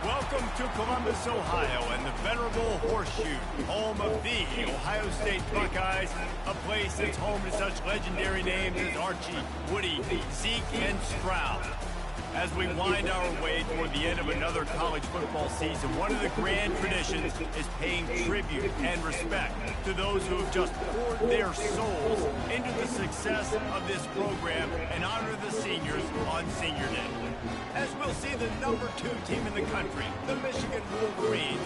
Welcome to Columbus, Ohio, and the venerable Horseshoe, home of the Ohio State Buckeyes, a place that's home to such legendary names as Archie, Woody, Zeke, and Stroud. As we wind our way toward the end of another college football season, one of the grand traditions is paying tribute and respect to those who have just poured their souls into the success of this program and honor the seniors on Senior Day. As we'll see the number 2 team in the country, the Michigan Wolverines,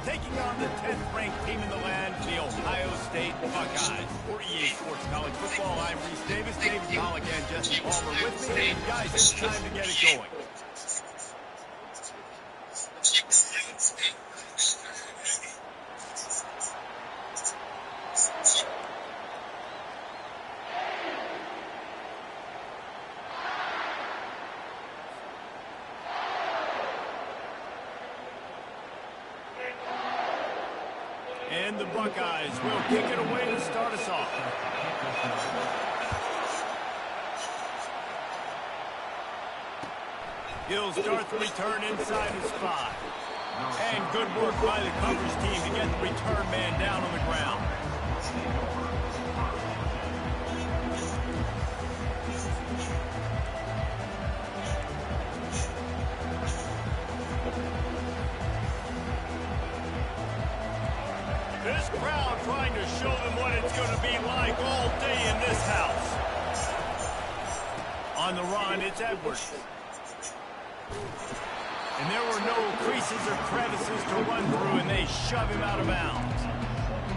taking on the 10th-ranked team in the land, the Ohio State Buckeyes. For EA Sports College Football, I'm Reese Davis, David Pollack, and Jesse Palmer with me. And guys, it's time to get it going. And the Buckeyes will kick it away to start us off. He'll start the return inside his 5. And good work by the coverage team to get the return man down on the ground. This crowd trying to show them what it's going to be like all day in this house. On the run, it's Edwards. And there were no creases or crevices to run through, and they shove him out of bounds.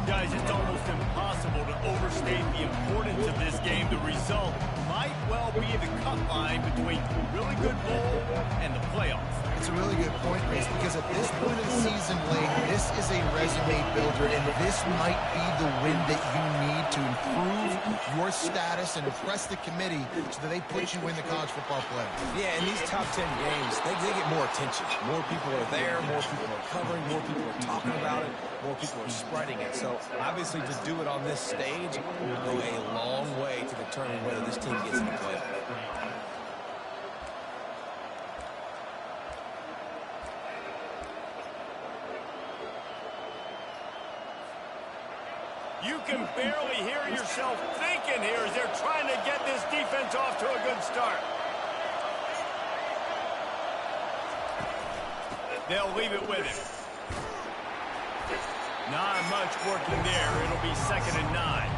Guys, it's almost impossible to overstate the importance of this game. The result might well be the cut line between a really good bowl and the playoffs. It's a really good point, Reese, because at this point of the season, Blake, this is a resume builder, and this might be the win that you need to improve your status and impress the committee so that they put you in the college football playoffs. Yeah, in these top 10 games, they get more attention. More people are there, more people are covering, more people are talking about it, more people are spreading it. So, obviously, to do it on this stage will go a long way to determine whether this team gets in the playoffs. You can barely hear yourself thinking here as they're trying to get this defense off to a good start. They'll leave it with him. Not much working there. It'll be 2nd and 9.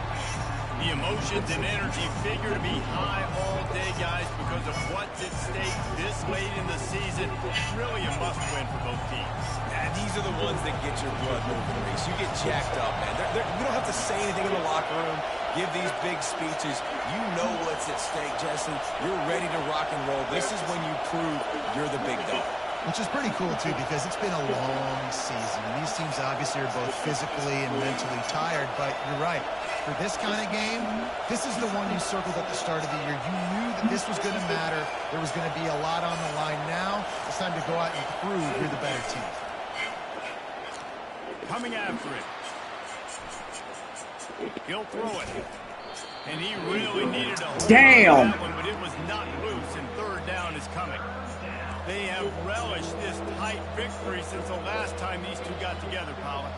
The emotions and energy figure to be high all day, guys, because of what's at stake this late in the season. Really a must-win for both teams. And these are the ones that get your blood moving, Reese. You get jacked up, man. You don't have to say anything in the locker room, give these big speeches. You know what's at stake, Jesse. You're ready to rock and roll. This is when you prove you're the big dog. Which is pretty cool, too, because it's been a long season. And these teams obviously are both physically and mentally tired, but you're right. For this kind of game, this is the one you circled at the start of the year. You knew that this was going to matter. There was going to be a lot on the line. Now it's time to go out and prove you're the better team. Coming after it. He'll throw it. And he really needed a hold on that one, but it was not loose, and 3rd down is coming. They have relished this tight victory since the last time these two got together, Pollack.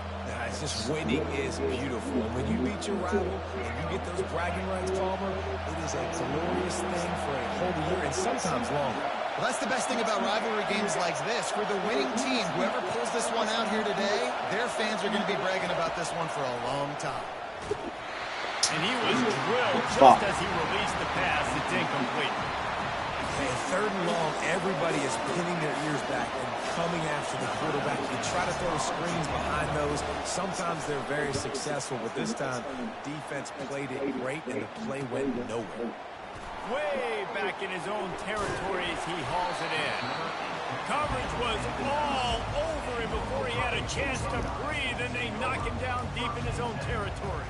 It's just winning is beautiful. When you beat your rival and you get those bragging rights, Palmer, it is a glorious thing for a whole year and sometimes longer. Well, that's the best thing about rivalry games like this. For the winning team, whoever pulls this one out here today, their fans are going to be bragging about this one for a long time. And he was drilled just as he released the pass. It's incomplete. Okay, 3rd and long, everybody is pinning their ears back and coming after the quarterback. You try to throw screens behind those. Sometimes they're very successful, but this time, defense played it great, and the play went nowhere. Way back in his own territory as he hauls it in. Coverage was all over him before he had a chance to breathe, and they knock him down deep in his own territory.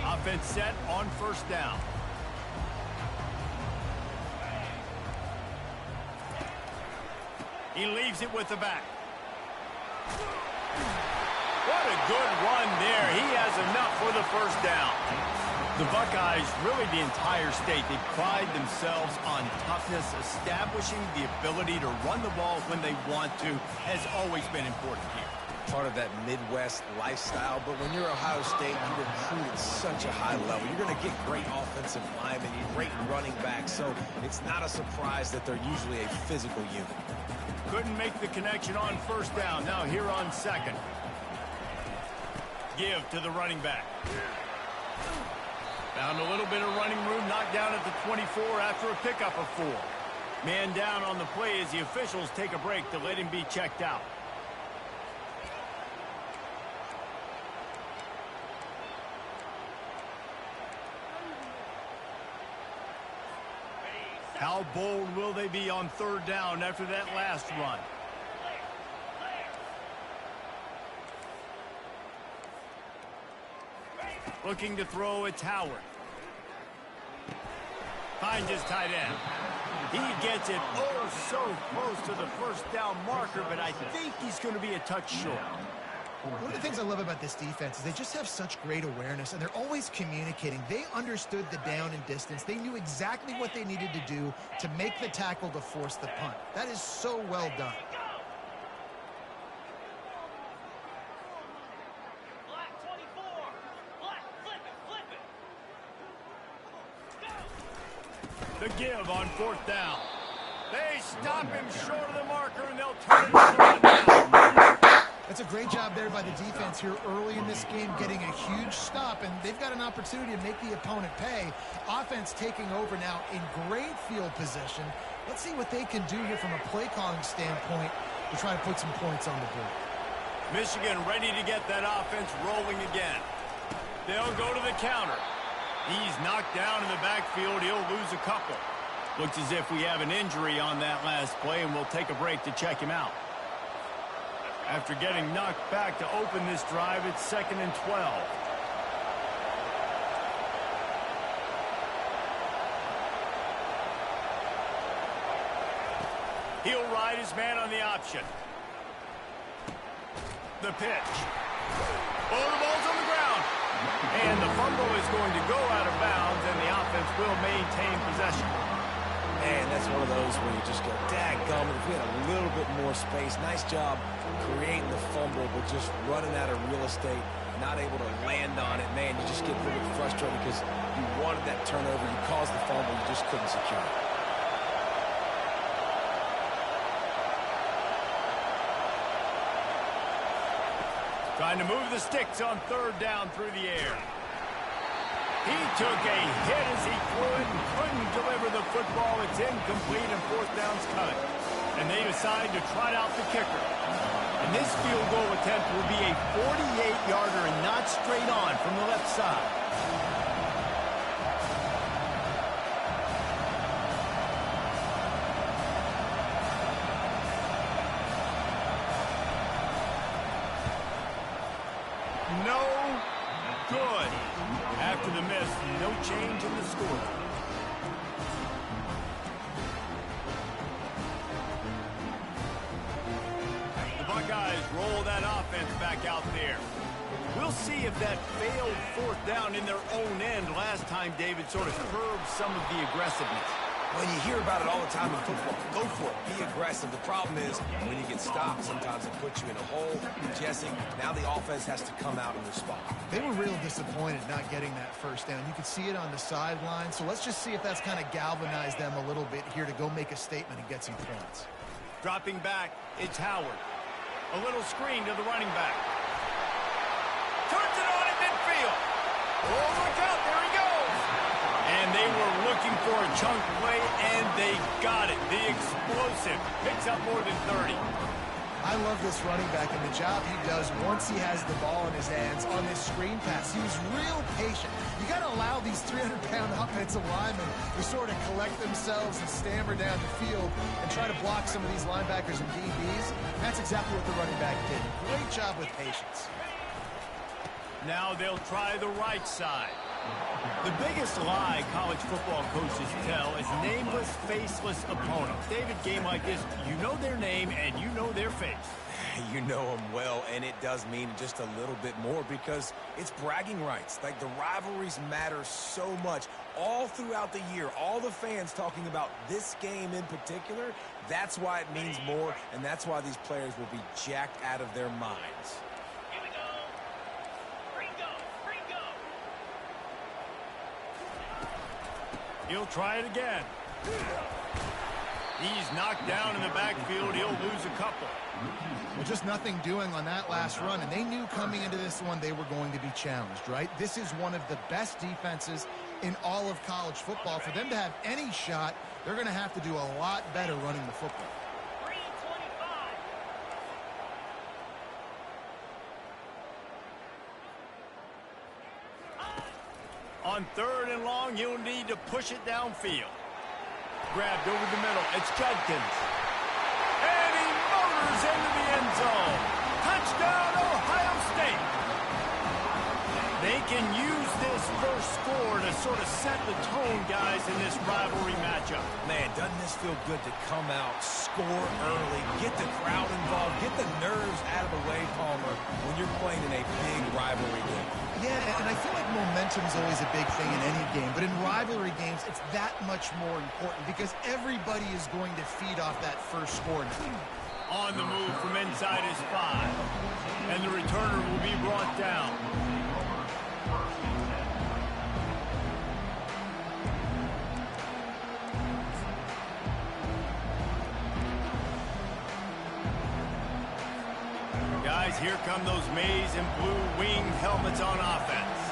Offense set on 1st down. He leaves it with the back. What a good run there. He has enough for the first down. The Buckeyes, really the entire state, they pride themselves on toughness. Establishing the ability to run the ball when they want to has always been important here. Part of that Midwest lifestyle, but when you're Ohio State, you recruit at such a high level. You're going to get great offensive linemen, great running backs, so it's not a surprise that they're usually a physical unit. Couldn't make the connection on first down. Now here on second. Give to the running back. Found a little bit of running room, knocked down at the 24 after a pickup of 4. Man down on the play as the officials take a break to let him be checked out. How bold will they be on third down after that last run? Looking to throw, it's Howard. Finds his tight end. He gets it oh so close to the first down marker, but I think he's going to be a touch short. One of the things I love about this defense is they just have such great awareness, and they're always communicating. They understood the down and distance. They knew exactly what they needed to do to make the tackle to force the punt. That is so well done. The give on fourth down. They stop him short of the marker, and they'll turn it into a run down. That's a great job there by the defense here early in this game, getting a huge stop, and they've got an opportunity to make the opponent pay. Offense taking over now in great field position. Let's see what they can do here from a play calling standpoint to try to put some points on the board. Michigan ready to get that offense rolling again. They'll go to the counter. He's knocked down in the backfield. He'll lose a couple. Looks as if we have an injury on that last play, and we'll take a break to check him out. After getting knocked back to open this drive, it's 2nd and 12. He'll ride his man on the option. The pitch. Oh, the ball's on the ground. And the fumble is going to go out of bounds, and the offense will maintain possession. Man, that's one of those where you just go, dadgummit, if we had a little bit more space. Nice job creating the fumble, but just running out of real estate, not able to land on it. Man, you just get a little bit frustrated because you wanted that turnover. You caused the fumble. You just couldn't secure it. Trying to move the sticks on third down through the air. He took a hit as he threw it and couldn't deliver the football. It's incomplete and fourth down's cut. And they decide to trot out the kicker. And this field goal attempt will be a 48-yarder and not straight on from the left side. No good. After the miss, no change in the score. The Buckeyes roll that offense back out there. We'll see if that failed fourth down in their own end last time, David, sort of curbed some of the aggressiveness. Well, you hear about it all the time in football. Go for it. Be aggressive. The problem is when you get stopped, sometimes it puts you in a hole. Jesse, now the offense has to come out and respond. They were real disappointed not getting that first down. You could see it on the sideline. So let's just see if that's kind of galvanized them a little bit here to go make a statement and get some points. Dropping back, it's Howard. A little screen to the running back. Turns it on at midfield. Oh, look out, there he goes. And they were looking for a chunk play, and they got it. The explosive picks up more than 30. I love this running back and the job he does once he has the ball in his hands on this screen pass. He was real patient. You got to allow these 300-pound offensive linemen to sort of collect themselves and stammer down the field and try to block some of these linebackers and DBs. And that's exactly what the running back did. Great job with patience. Now they'll try the right side. The biggest lie college football coaches tell is nameless, faceless opponents. David, game like this, you know their name and you know their face. You know them well, and it does mean just a little bit more because it's bragging rights. Like, the rivalries matter so much all throughout the year. All the fans talking about this game in particular, that's why it means more, and that's why these players will be jacked out of their minds. Here we go. Ringo. He'll try it again. He's knocked down in the backfield. He'll lose a couple. Well, just nothing doing on that last run, and they knew coming into this one they were going to be challenged, right? This is one of the best defenses in all of college football. For them to have any shot, they're going to have to do a lot better running the football. 325. On 3rd and long, you'll need to push it downfield. Grabbed over the middle. It's Judkins. And he motors into the end zone. Touchdown, Ohio State. They can use this first score to sort of set the tone, guys, in this rivalry matchup. Man, doesn't this feel good to come out, score early, get the crowd involved, get the nerves out of the way, Palmer, when you're playing in a big rivalry game. Yeah, and I feel like momentum's always a big thing in any game, but in rivalry games, it's that much more important because everybody is going to feed off that first score. On the move from inside his 5, and the returner will be brought down. Guys, here come those maize and blue winged helmets on offense.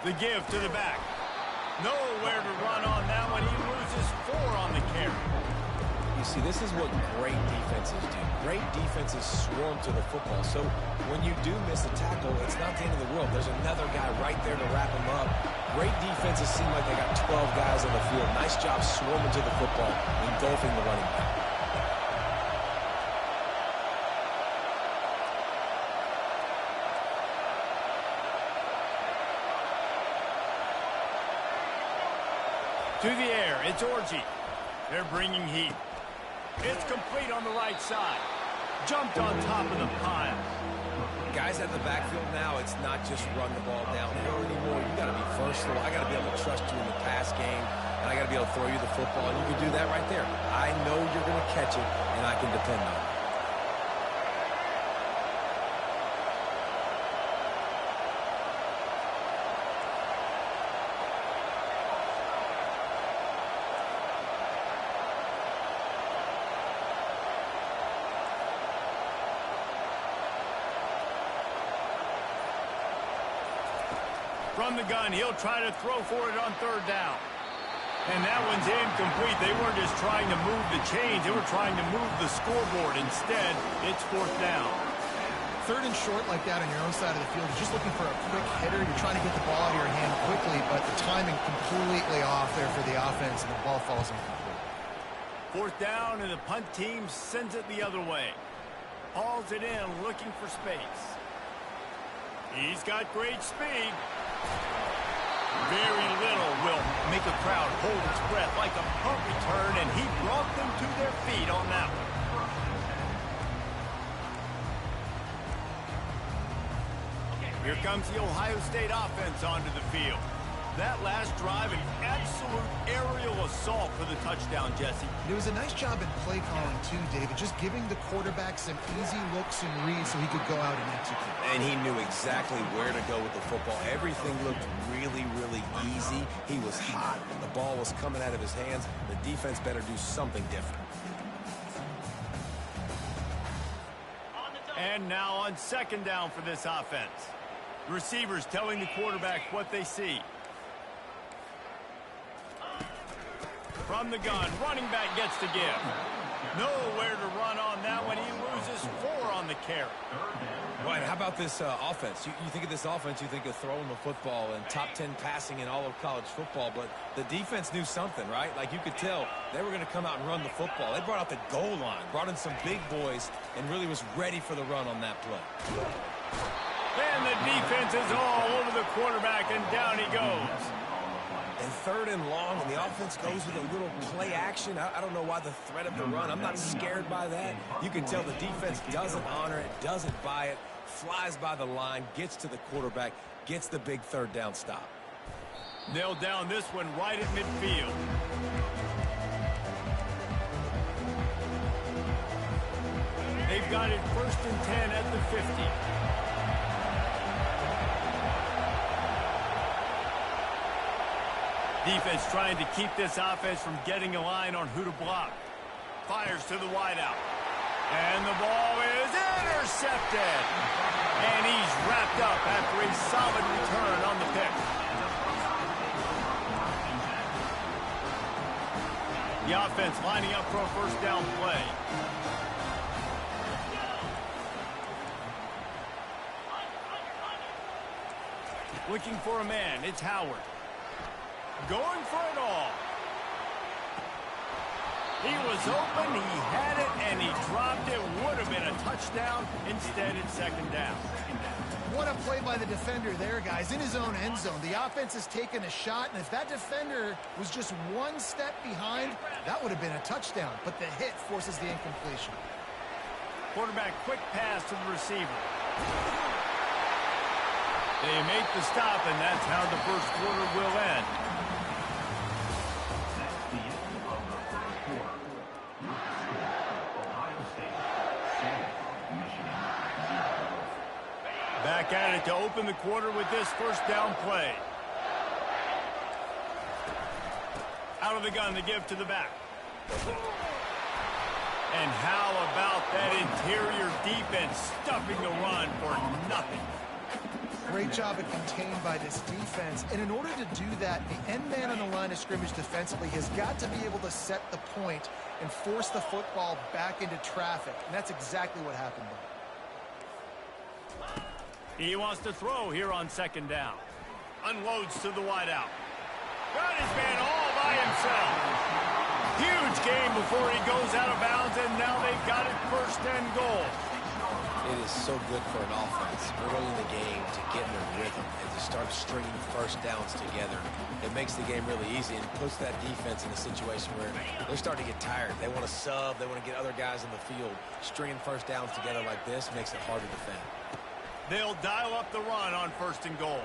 The give to the back. Nowhere to run on that one. He loses 4 on the carry. You see, this is what great defenses do. Great defenses swarm to the football. So when you do miss a tackle, it's not the end of the world. There's another guy right there to wrap him up. Great defenses seem like they got 12 guys on the field. Nice job swarming to the football, engulfing the running back. To the air, it's Orji. They're bringing heat. It's complete on the right side. Jumped on top of the pile. Guys at the backfield now, it's not just run the ball downhill anymore. You got to be versatile. I got to be able to trust you in the pass game, and I got to be able to throw you the football, and you can do that right there. I know you're going to catch it, and I can depend on it. From the gun, he'll try to throw for it on 3rd down. And that one's incomplete. They weren't just trying to move the chains. They were trying to move the scoreboard. Instead, it's 4th down. 3rd and short like that on your own side of the field. You're just looking for a quick hitter. You're trying to get the ball out of your hand quickly, but the timing completely off there for the offense, and the ball falls incomplete. 4th down, and the punt team sends it the other way. Hauls it in, looking for space. He's got great speed. Very little will make a crowd hold its breath like a punt return, and he brought them to their feet on that one. Here comes the Ohio State offense onto the field. That last drive, an absolute aerial assault for the touchdown, Jesse. It was a nice job in play calling, too, David, just giving the quarterback some easy looks and reads so he could go out and execute. And he knew exactly where to go with the football. Everything looked really, really easy. He was hot. The ball was coming out of his hands. The defense better do something different. And now on 2nd down for this offense. Receivers telling the quarterback what they see. From the gun, running back gets to give. Nowhere to run on that one. He loses 4 on the carry. Well, how about this offense? You think of this offense, you think of throwing the football and top 10 passing in all of college football, but the defense knew something, right? Like, you could tell they were going to come out and run the football. They brought out the goal line, brought in some big boys, and really was ready for the run on that play. And the defense is all over the quarterback, and down he goes. And third and long, and the offense goes with a little play action. I don't know why the threat of the run. I'm not scared by that. You can tell the defense doesn't honor it, doesn't buy it, flies by the line, gets to the quarterback, gets the big third down stop. They'll down this one right at midfield. They've got it 1st and 10 at the 50. Defense trying to keep this offense from getting a line on who to block. Fires to the wideout. And the ball is intercepted. And he's wrapped up after a solid return on the pick. The offense lining up for a first down play. Looking for a man, it's Howard. Going for it all. He was open, he had it, and he dropped it. Would have been a touchdown. Instead, it's 2nd down. What a play by the defender there, guys. In his own end zone. The offense has taken a shot, and if that defender was just one step behind, that would have been a touchdown. But the hit forces the incompletion. Quarterback quick pass to the receiver. They make the stop, and that's how the first quarter will end. Back at it to open the quarter with this first down play. Out of the gun to give to the back. And how about that interior defense stuffing the run for nothing? Great job of contained by this defense. And in order to do that, the end man on the line of scrimmage defensively has got to be able to set the point and force the football back into traffic. And that's exactly what happened there. He wants to throw here on 2nd down. Unloads to the wideout. Got his man all by himself. Huge game before he goes out of bounds, and now they've got it 1st and goal. It is so good for an offense early in the game to get in a rhythm and to start stringing first downs together. It makes the game really easy and puts that defense in a situation where they're starting to get tired. They want to sub. They want to get other guys in the field. Stringing first downs together like this makes it hard to defend. They'll dial up the run on 1st and goal.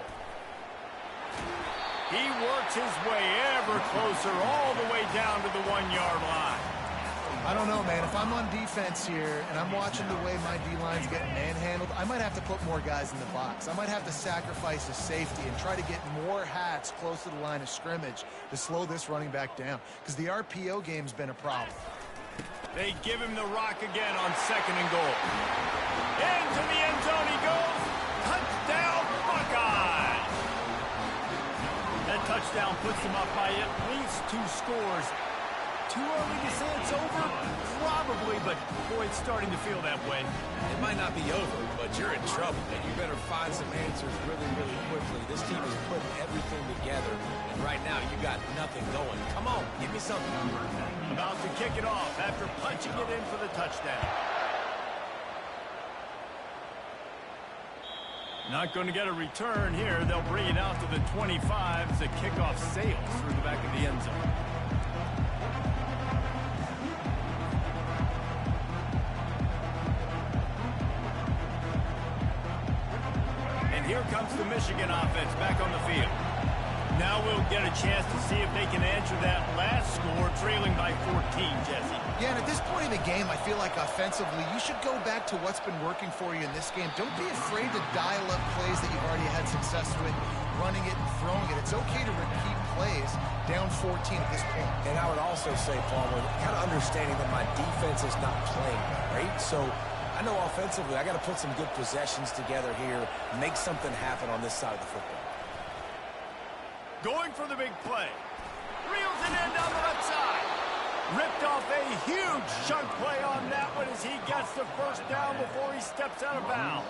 He works his way ever closer all the way down to the 1-yard line. I don't know, man. If I'm on defense here and I'm watching the way my D-line's getting manhandled, I might have to put more guys in the box. I might have to sacrifice a safety and try to get more hats close to the line of scrimmage to slow this running back down, because the RPO game's been a problem. They give him the rock again on 2nd and goal. Into the end zone he goes. Touchdown, Buckeyes! That touchdown puts them up by at least 2 scores. Too early to say it's over? Probably, but boy, it's starting to feel that way. It might not be over, but you're in trouble, and you better find some answers really, really quickly. This team is putting everything together, and right now you got nothing going. Come on, give me something. About to kick it off after punching it in for the touchdown. Not going to get a return here. They'll bring it out to the 25 as the kickoff sails through the back of the end zone. And here comes the Michigan offense back on the field. Now we'll get a chance to see if they can answer that last score, trailing by 14, Jesse. Yeah, and at this point in the game, I feel like offensively, you should go back to what's been working for you in this game. Don't be afraid to dial up plays that you've already had success with, running it and throwing it. It's okay to repeat plays down 14 at this point. And I would also say, Palmer, kind of understanding that my defense is not playing right. So I know offensively, I got to put some good possessions together here, make something happen on this side of the football. Going for the big play. Reels it in down the left side. Ripped off a huge chunk play on that one as he gets the first down before he steps out of bounds.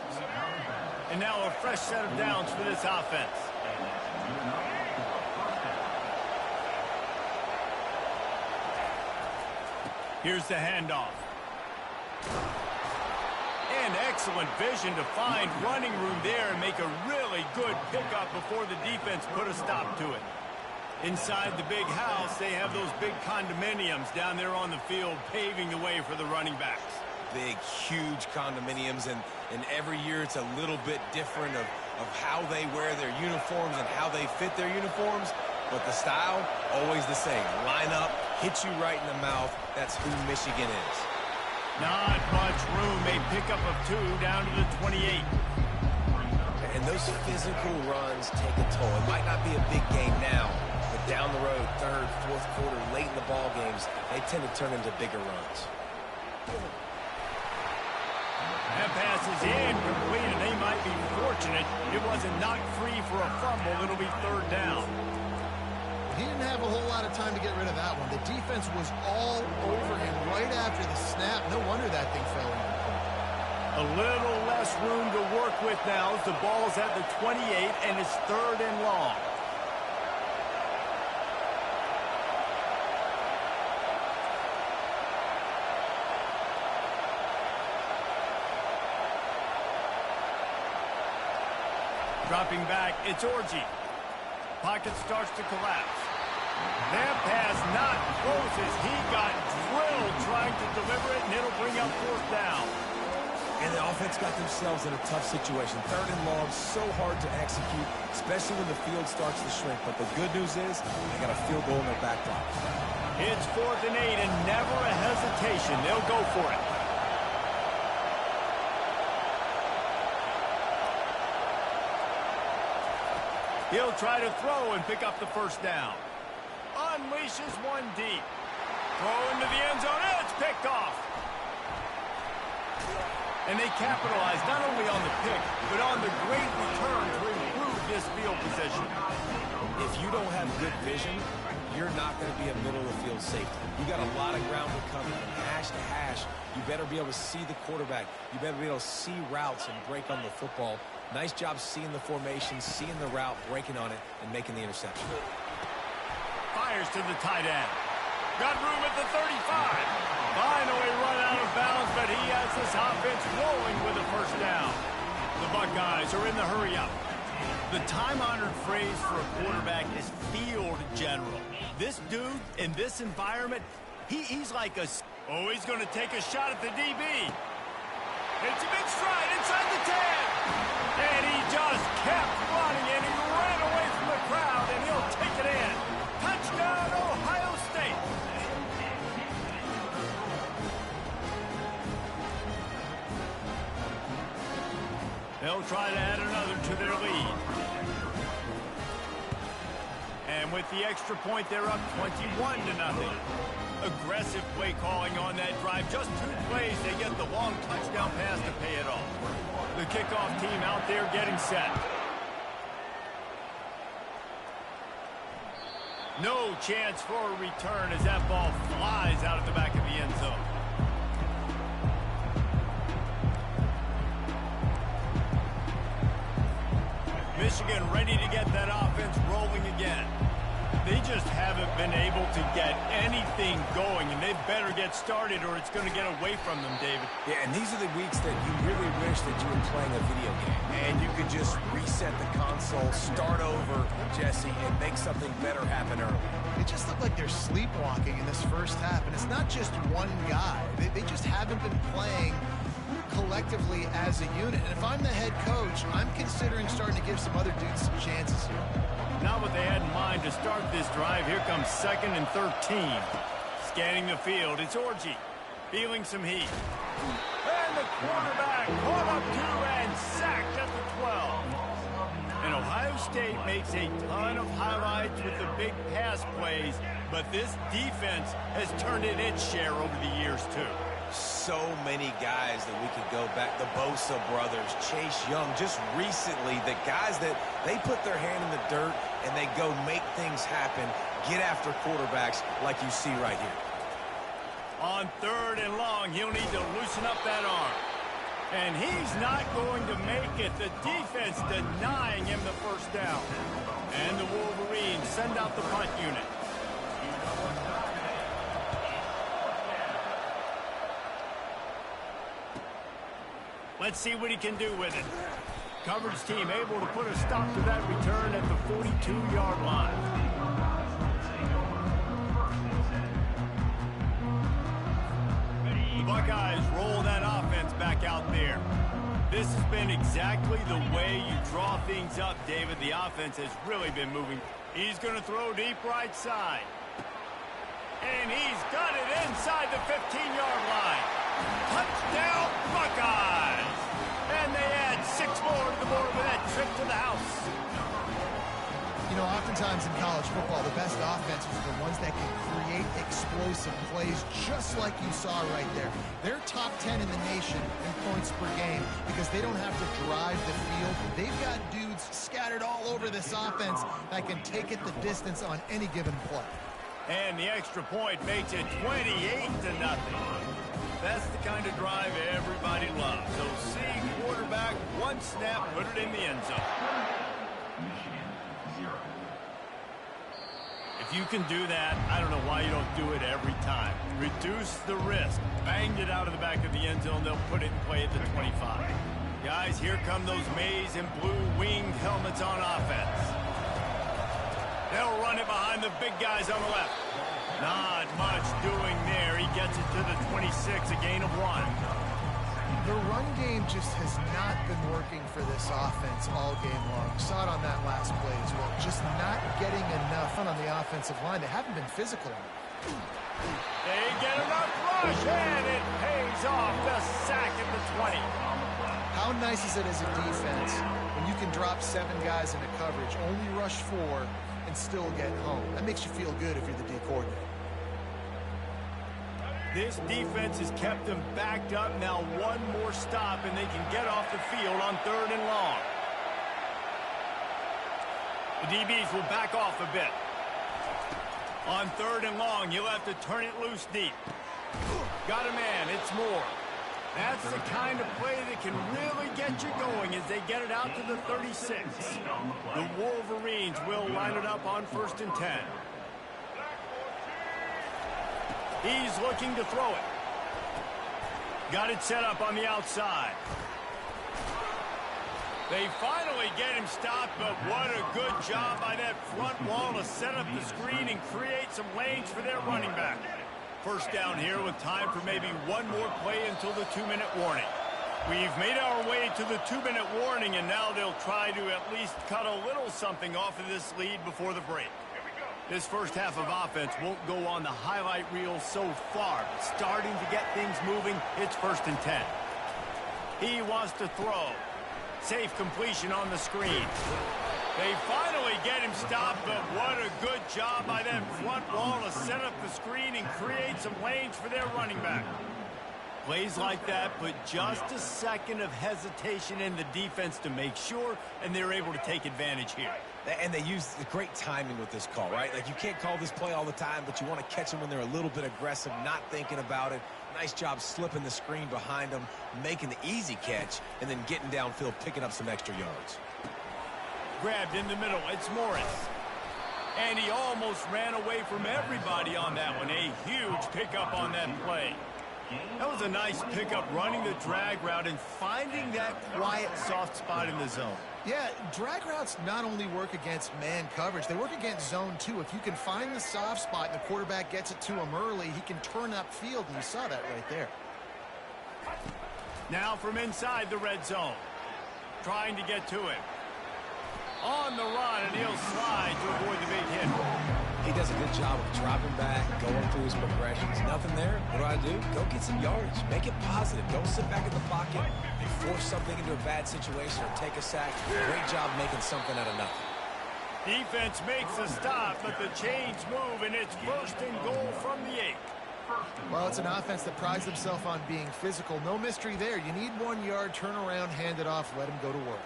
And now a fresh set of downs for this offense. Here's the handoff. And excellent vision to find running room there and make a really good pickup before the defense put a stop to it. Inside the big house, they have those big condominiums down there on the field paving the way for the running backs. Big, huge condominiums, and every year it's a little bit different of how they wear their uniforms and how they fit their uniforms, but the style, always the same. Line up, hit you right in the mouth. That's who Michigan is. Not much room. A pickup of 2 down to the 28. And those physical runs take a toll. It might not be a big game now, but down the road, third, fourth quarter, late in the ball games, they tend to turn into bigger runs. That pass is incomplete, and they might be fortunate it wasn't knocked free for a fumble. It'll be 3rd down. He didn't have a whole lot of time to get rid of that one. The defense was all over him right after the snap. No wonder that thing fell incomplete. A little less room to work with now as the ball's at the 28, and it's 3rd and long. Dropping back, it's Orji. Pocket starts to collapse. That pass not close as he got drilled trying to deliver it, and it'll bring up 4th down. And the offense got themselves in a tough situation. 3rd and long, so hard to execute, especially when the field starts to shrink. But the good news is they got a field goal in their back pocket. It's 4th and 8, and never a hesitation. They'll go for it. He'll try to throw and pick up the 1st down. Unleashes one deep. Throw into the end zone. It's picked off. And they capitalize not only on the pick, but on the great return to improve this field position. If you don't have good vision, you're not going to be a middle-of-the-field safety. You got a lot of ground to cover from hash to hash. You better be able to see the quarterback. You better be able to see routes and break on the football. Nice job seeing the formation, seeing the route, breaking on it, and making the interception. Fires to the tight end. Got room at the 35. Finally run out of bounds, but he has this offense rolling with a 1st down. The Buckeyes are in the hurry up. The time-honored phrase for a quarterback is field general. This dude, in this environment, he's like a... Oh, he's going to take a shot at the DB. It's a big stride inside the 10. And he just kept running, and he ran away from the crowd, and he'll take it in. Touchdown, Ohio State. They'll try to add another to their lead. And with the extra point, they're up 21-0. Aggressive play calling on that drive. Just 2 plays, they get the long touchdown pass to pay it off. The kickoff team out there getting set. No chance for a return as that ball flies out of the back of the end zone. Michigan ready to get that offense rolling again. They just haven't been able to get anything going, and they better get started or it's going to get away from them, David. Yeah, and these are the weeks that you really wish that you were playing a video game, and you could just reset the console, start over, Jesse, and make something better happen early. It just looked like they're sleepwalking in this 1st half, and it's not just one guy. They just haven't been playing collectively as a unit. And if I'm the head coach, I'm considering starting to give some other dudes some chances here. Not what they had in mind to start this drive. Here comes 2nd and 13. Scanning the field, it's Orji. Feeling some heat. And the quarterback caught up to and sacked at the 12. And Ohio State makes a ton of highlights with the big pass plays, but this defense has turned in its share over the years, too. So many guys that we could go back. The Bosa brothers, Chase Young, just recently, the guys that they put their hand in the dirt and they go make things happen, get after quarterbacks like you see right here. On 3rd and long, he'll need to loosen up that arm. And he's not going to make it. The defense denying him the 1st down. And the Wolverines send out the punt unit. Let's see what he can do with it. Coverage team able to put a stop to that return at the 42-yard line. The Buckeyes roll that offense back out there. This has been exactly the way you draw things up, David. The offense has really been moving. He's going to throw deep right side. And he's got it inside the 15-yard line. Touchdown, Buckeyes! And they add 6 more to the board with that trip to the house. You know, oftentimes in college football, the best offenses are the ones that can create explosive plays, just like you saw right there. They're top 10 in the nation in points per game because they don't have to drive the field. They've got dudes scattered all over this offense that can take it the distance on any given play. And the extra point makes it 28-0. That's the kind of drive everybody loves. So see quarterback, one snap, put it in the end zone. If you can do that, I don't know why you don't do it every time. Reduce the risk. Banged it out of the back of the end zone. They'll put it in play at the 25. Guys, here come those maize and blue winged helmets on offense. They'll run it behind the big guys on the left. Not much doing there. He gets it to the 26, a gain of 1. The run game just has not been working for this offense all game long. We saw it on that last play as well. Just not getting enough on the offensive line. They haven't been physical enough. They get enough rush, and it pays off. The sack at the 20. How nice is it as a defense when you can drop 7 guys into coverage, only rush 4, and still get home? That makes you feel good if you're the D coordinator. This defense has kept them backed up. Now one more stop, and they can get off the field on 3rd and long. The DBs will back off a bit. On 3rd and long, you'll have to turn it loose deep. Got a man. It's Moore. That's the kind of play that can really get you going as they get it out to the 36. The Wolverines will line it up on 1st and 10. He's looking to throw it. Got it set up on the outside. They finally get him stopped, but what a good job by that front wall to set up the screen and create some lanes for their running back. First down here with time for maybe one more play until the 2-minute warning. We've made our way to the 2-minute warning, and now they'll try to at least cut a little something off of this lead before the break. This first half of offense won't go on the highlight reel so far. Starting to get things moving, it's 1st and 10. He wants to throw. Safe completion on the screen. They finally get him stopped, but what a good job by that front wall to set up the screen and create some lanes for their running back. Plays like that put just a second of hesitation in the defense to make sure, and they're able to take advantage here. And they use great timing with this call, right? Like, you can't call this play all the time, but you want to catch them when they're a little bit aggressive, not thinking about it. Nice job slipping the screen behind them, making the easy catch, and then getting downfield, picking up some extra yards. Grabbed in the middle. It's Morris. And he almost ran away from everybody on that one. A huge pickup on that play. That was a nice pickup, running the drag route and finding that quiet, soft spot in the zone. Yeah, drag routes not only work against man coverage, they work against zone too. If you can find the soft spot and the quarterback gets it to him early, he can turn upfield, and you saw that right there. Now from inside the red zone. Trying to get to him. On the run, and he'll slide to avoid the big hit. He does a good job of dropping back, going through his progressions. Nothing there. What do? Go get some yardage. Make it positive. Don't sit back in the pocket and force something into a bad situation or take a sack. Great job making something out of nothing. Defense makes a stop, but the chains move, and it's 1st and goal from the 8. Well, it's an offense that prides themselves on being physical. No mystery there. You need 1 yard, turn around, hand it off, let him go to work.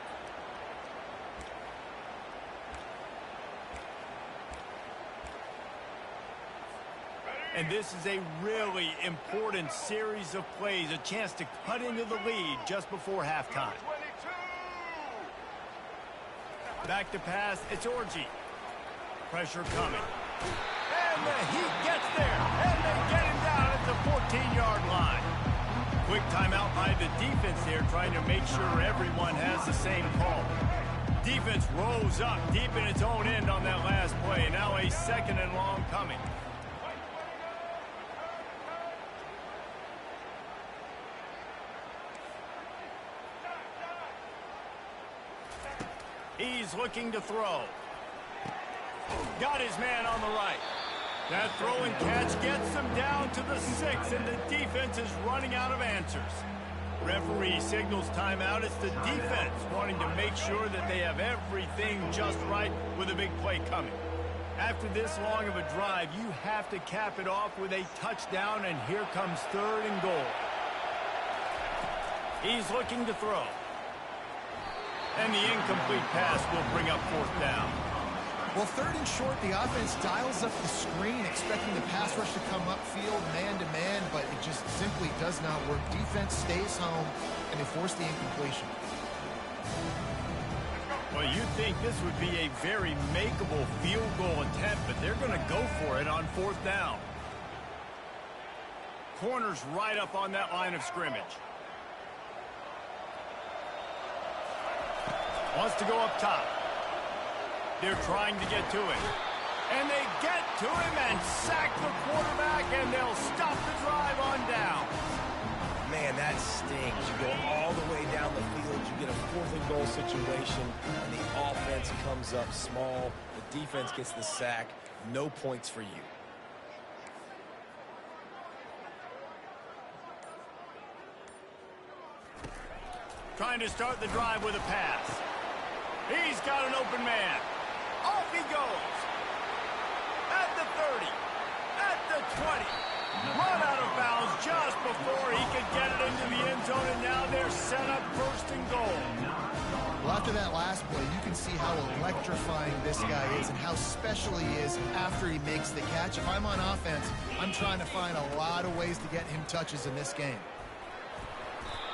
And this is a really important series of plays, a chance to cut into the lead just before halftime. Back to pass, it's Orji. Pressure coming. And the Heat gets there, and they get him down at the 14-yard line. Quick timeout by the defense there. there trying to make sure everyone has the same call. Defense rose up deep in its own end on that last play. Now a 2nd and long coming. He's looking to throw. Got his man on the right. That throw and catch gets them down to the 6, and the defense is running out of answers. Referee signals timeout. It's the defense wanting to make sure that they have everything just right with a big play coming. After this long of a drive, you have to cap it off with a touchdown, and here comes 3rd and goal. He's looking to throw. And the incomplete pass will bring up 4th down. Well, 3rd and short, the offense dials up the screen, expecting the pass rush to come upfield man-to-man, but it just simply does not work. Defense stays home, and they force the incompletion. Well, you'd think this would be a very makeable field goal attempt, but they're going to go for it on 4th down. Corner's right up on that line of scrimmage. Wants to go up top. They're trying to get to him. And they get to him and sack the quarterback, and they'll stop the drive on down. Man, that stings. You go all the way down the field, you get a 4th and goal situation, and the offense comes up small. The defense gets the sack. No points for you. Trying to start the drive with a pass. He's got an open man. Off he goes. At the 30. At the 20. Run out of bounds just before he could get it into the end zone, and now they're set up 1st and goal. Well, after that last play, you can see how electrifying this guy is and how special he is after he makes the catch. If I'm on offense, I'm trying to find a lot of ways to get him touches in this game.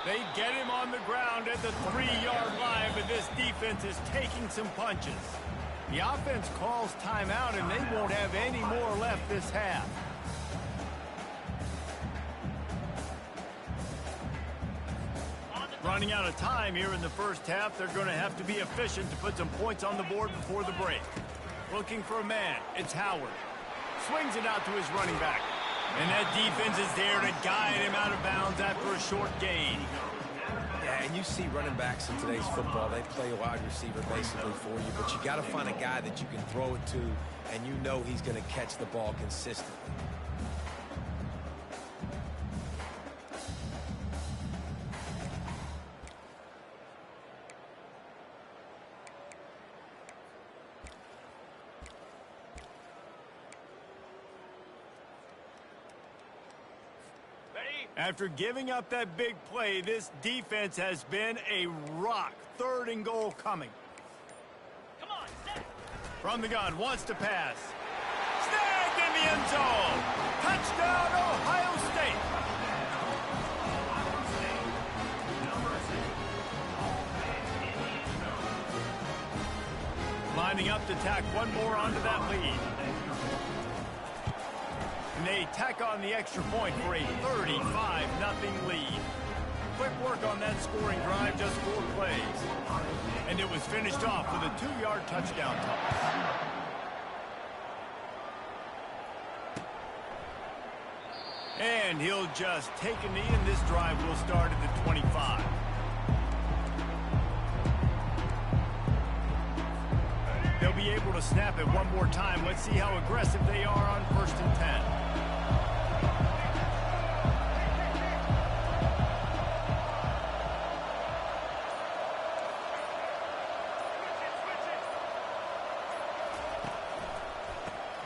They get him on the ground at the 3-yard line, but this defense is taking some punches. The offense calls timeout, and they won't have any more left this half. Running out of time here in the first half, they're going to have to be efficient to put some points on the board before the break. Looking for a man, it's Howard. Swings it out to his running back. And that defense is there to guide him out of bounds after a short gain. Yeah, and you see running backs in today's football, they play a wide receiver basically for you, but you got to find a guy that you can throw it to, and you know he's going to catch the ball consistently. After giving up that big play, this defense has been a rock. 3rd and goal coming. Come on, set. From the gun, wants to pass. Snagged in the end zone. Touchdown, Ohio State. Lining up to tack one more onto that lead. And they tack on the extra point for a 35-0 lead. Quick work on that scoring drive, just 4 plays. And it was finished off with a 2-yard touchdown toss. And he'll just take a knee, and this drive will start at the 25. They'll be able to snap it one more time. Let's see how aggressive they are on 1st and 10.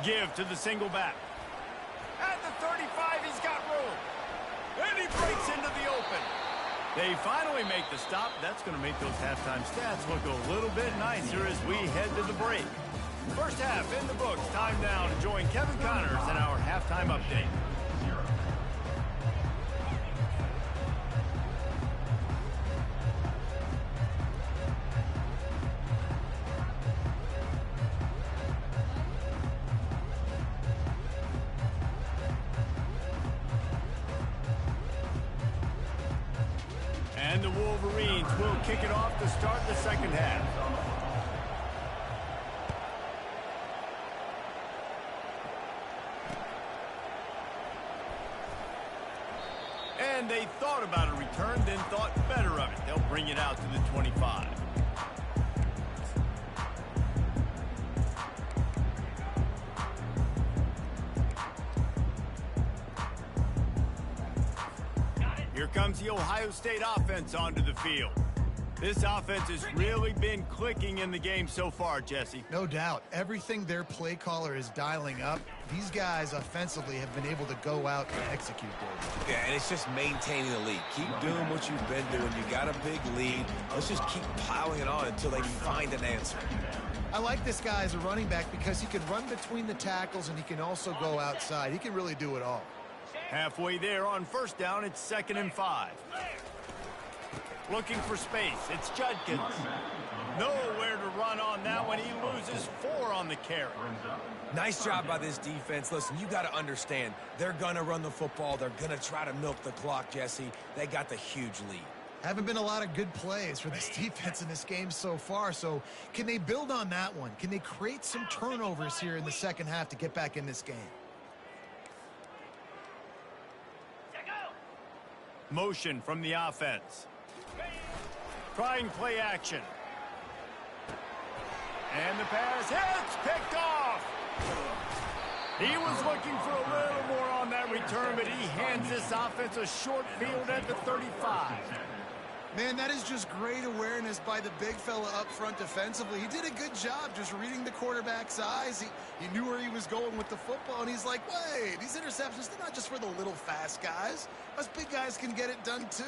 Give to the single back. At the 35, he's got room. And he breaks into the open. They finally make the stop. That's going to make those halftime stats look a little bit nicer as we head to the break. First half in the books. Time now to join Kevin Connors in our halftime update. the Wolverines will kick it off to start the second half. And they thought about a return, then thought better of it. They'll bring it out to the 25. Here comes the Ohio State offense onto the field. This offense has really been clicking in the game so far, Jesse. No doubt. Everything their play caller is dialing up, these guys offensively have been able to go out and execute, David. Yeah, and it's just maintaining the lead. Keep doing what you've been doing. You got a big lead. Let's just keep piling it on until they find an answer. I like this guy as a running back because he can run between the tackles and he can also go outside. He can really do it all. Halfway there on first down, it's 2nd and 5. Looking for space, it's Judkins. Nowhere to run on that one. He loses 4 on the carry. Nice job by this defense. Listen, you got to understand, they're going to run the football. They're going to try to milk the clock, Jesse. They got the huge lead. Haven't been a lot of good plays for this defense in this game so far, so can they build on that one? Can they create some turnovers here in the second half to get back in this game? Motion from the offense. Trying play action. And the pass hits, picked off. He was looking for a little more on that return, but he hands this offense a short field at the 35. Man, that is just great awareness by the big fella up front defensively. He did a good job just reading the quarterback's eyes. He knew where he was going with the football, and he's like, wait, these interceptions, they're not just for the little fast guys. Us big guys can get it done too.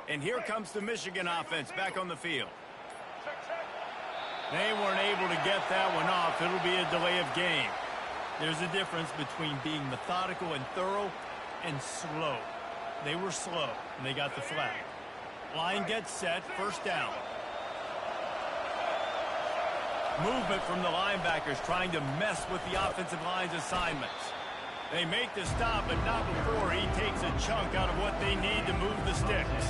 And here comes the Michigan offense back on the field. They weren't able to get that one off. It'll be a delay of game. There's a difference between being methodical and thorough and slow. They were slow, and they got the flag. Line gets set, first down. Movement from the linebackers trying to mess with the offensive line's assignments. They make the stop, but not before he takes a chunk out of what they need to move the sticks.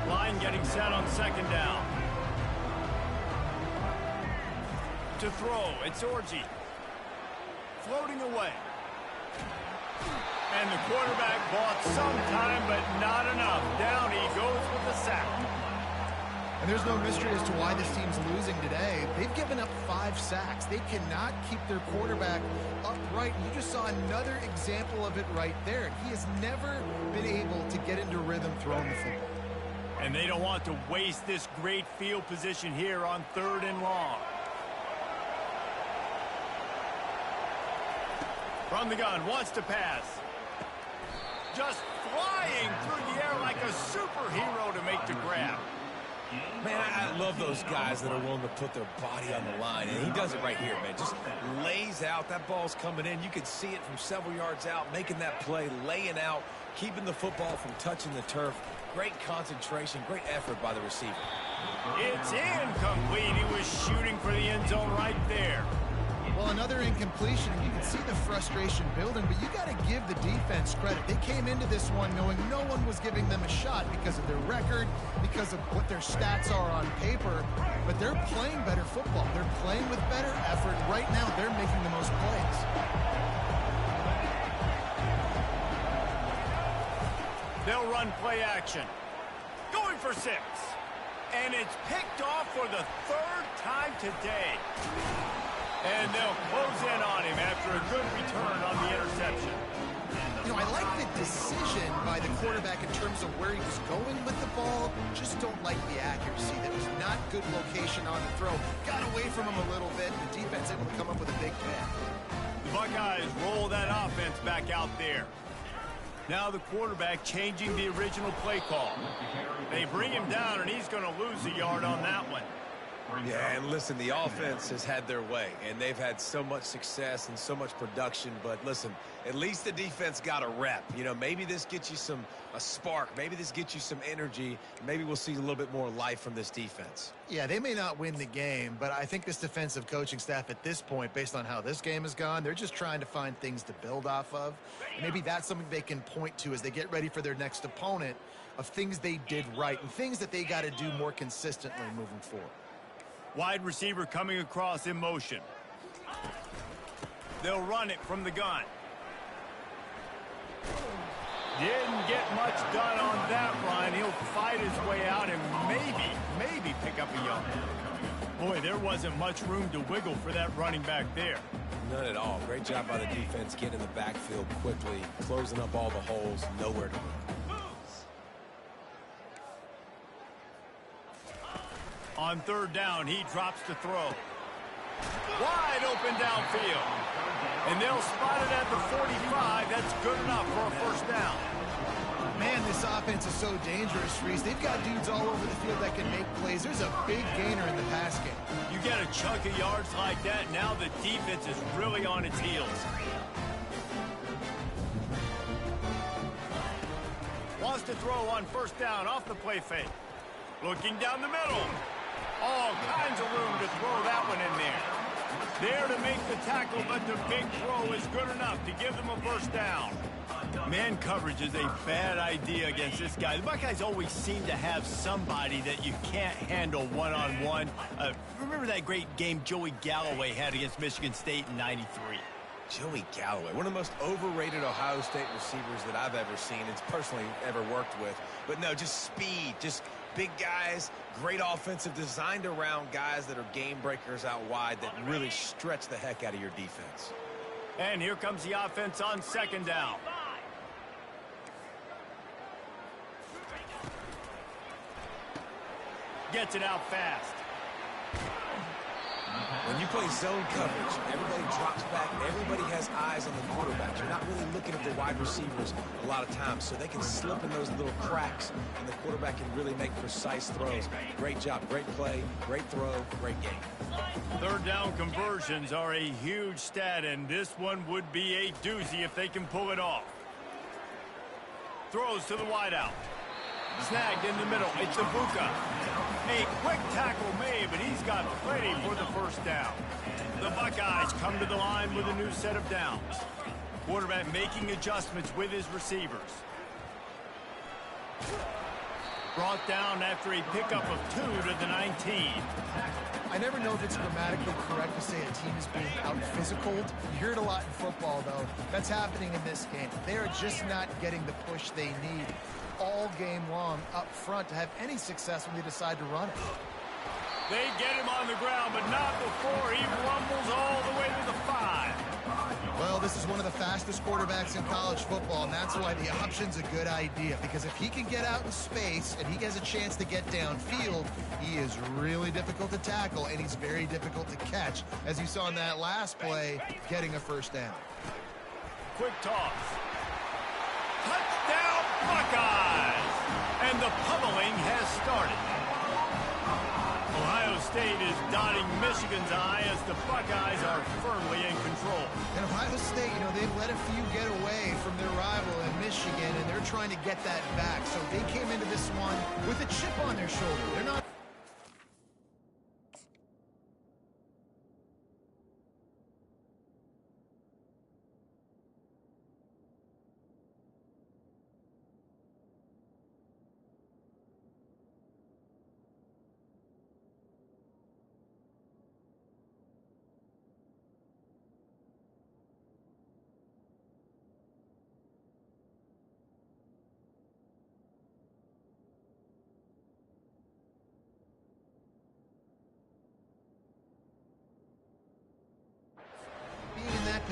Line getting set on second down. To throw, it's Orji. Floating away. And the quarterback bought some time, but not enough. Down he goes with the sack. And there's no mystery as to why this team's losing today. They've given up 5 sacks. They cannot keep their quarterback upright. You just saw another example of it right there. He has never been able to get into rhythm throwing the football. And they don't want to waste this great field position here on 3rd and long. From the gun, wants to pass. Just flying through the air like a superhero to make the grab. Man, I love those guys that are willing to put their body on the line, and he does it right here, man. Just lays out. That ball's coming in. You can see it from several yards out, making that play, laying out, keeping the football from touching the turf. Great concentration, great effort by the receiver. It's incomplete. He was shooting for the end zone right there. Well, another incompletion, and you can see the frustration building, but you got to give the defense credit. They came into this one knowing no one was giving them a shot because of their record, because of what their stats are on paper, but they're playing better football. They're playing with better effort. Right now, they're making the most plays. They'll run play action. Going for 6. And it's picked off for the 3rd time today. And they'll close in on him after a good return on the interception. You know, I like the decision by the quarterback in terms of where he was going with the ball. Just don't like the accuracy. There was not good location on the throw. Got away from him a little bit. The defense able to come up with a big play. The Buckeyes roll that offense back out there. Now the quarterback changing the original play call. They bring him down, and he's going to lose a yard on that one. Yeah, and listen, the offense has had their way, and they've had so much success and so much production. But listen, at least the defense got a rep. You know, maybe this gets you a spark. Maybe this gets you some energy. Maybe we'll see a little bit more life from this defense. Yeah, they may not win the game, but I think this defensive coaching staff at this point, based on how this game has gone, they're just trying to find things to build off of. And maybe that's something they can point to as they get ready for their next opponent, of things they did right and things that they got to do more consistently moving forward. Wide receiver coming across in motion. They'll run it from the gun. Didn't get much done on that run. He'll fight his way out and maybe pick up a yard. Boy, there wasn't much room to wiggle for that running back there. None at all. Great job by the defense getting in the backfield quickly, closing up all the holes, nowhere to run. On third down, he drops to throw. Wide open downfield. And they'll spot it at the 45. That's good enough for a first down. Man, this offense is so dangerous, Reese. They've got dudes all over the field that can make plays. There's a big gainer in the pass game. You get a chunk of yards like that, now the defense is really on its heels. Wants to throw on first down off the play fake. Looking down the middle. All kinds of room to throw that one in there. There to make the tackle, but the big throw is good enough to give them a first down. Man coverage is a bad idea against this guy. The Buckeyes always seem to have somebody that you can't handle one-on-one. Remember that great game Joey Galloway had against Michigan State in '93? Joey Galloway, one of the most overrated Ohio State receivers that I've ever seen and personally ever worked with. But no, just speed, just big guys, great offensive, designed around guys that are game breakers out wide that really stretch the heck out of your defense. And here comes the offense on second down. Gets it out fast. When you play zone coverage, everybody drops back. Everybody has eyes on the quarterback. You're not really looking at the wide receivers a lot of times, so they can slip in those little cracks, and the quarterback can really make precise throws. Great job, great play, great throw, great game. Third down conversions are a huge stat, and this one would be a doozy if they can pull it off. Throws to the wideout. Snagged in the middle. It's Ibuka. A quick tackle made, but he's got plenty for the first down. The Buckeyes come to the line with a new set of downs. Quarterback making adjustments with his receivers. Brought down after a pickup of 2 to the 19. I never know if it's grammatically correct to say a team is being out-physical. You hear it a lot in football, though. That's happening in this game. They are just not getting the push they need all game long up front to have any success when they decide to run it. They get him on the ground, but not before he rumbles all the way to the 5. Well, this is one of the fastest quarterbacks in college football, and that's why the option's a good idea, because if he can get out in space and he has a chance to get downfield, he is really difficult to tackle, and he's very difficult to catch, as you saw in that last play, getting a first down. Quick toss. Touchdown, Buckeyes! And the pummeling has started. Ohio State is dotting Michigan's eye as the Buckeyes are firmly in control. And Ohio State, you know, they've let a few get away from their rival in Michigan, and they're trying to get that back. So they came into this one with a chip on their shoulder. They're not...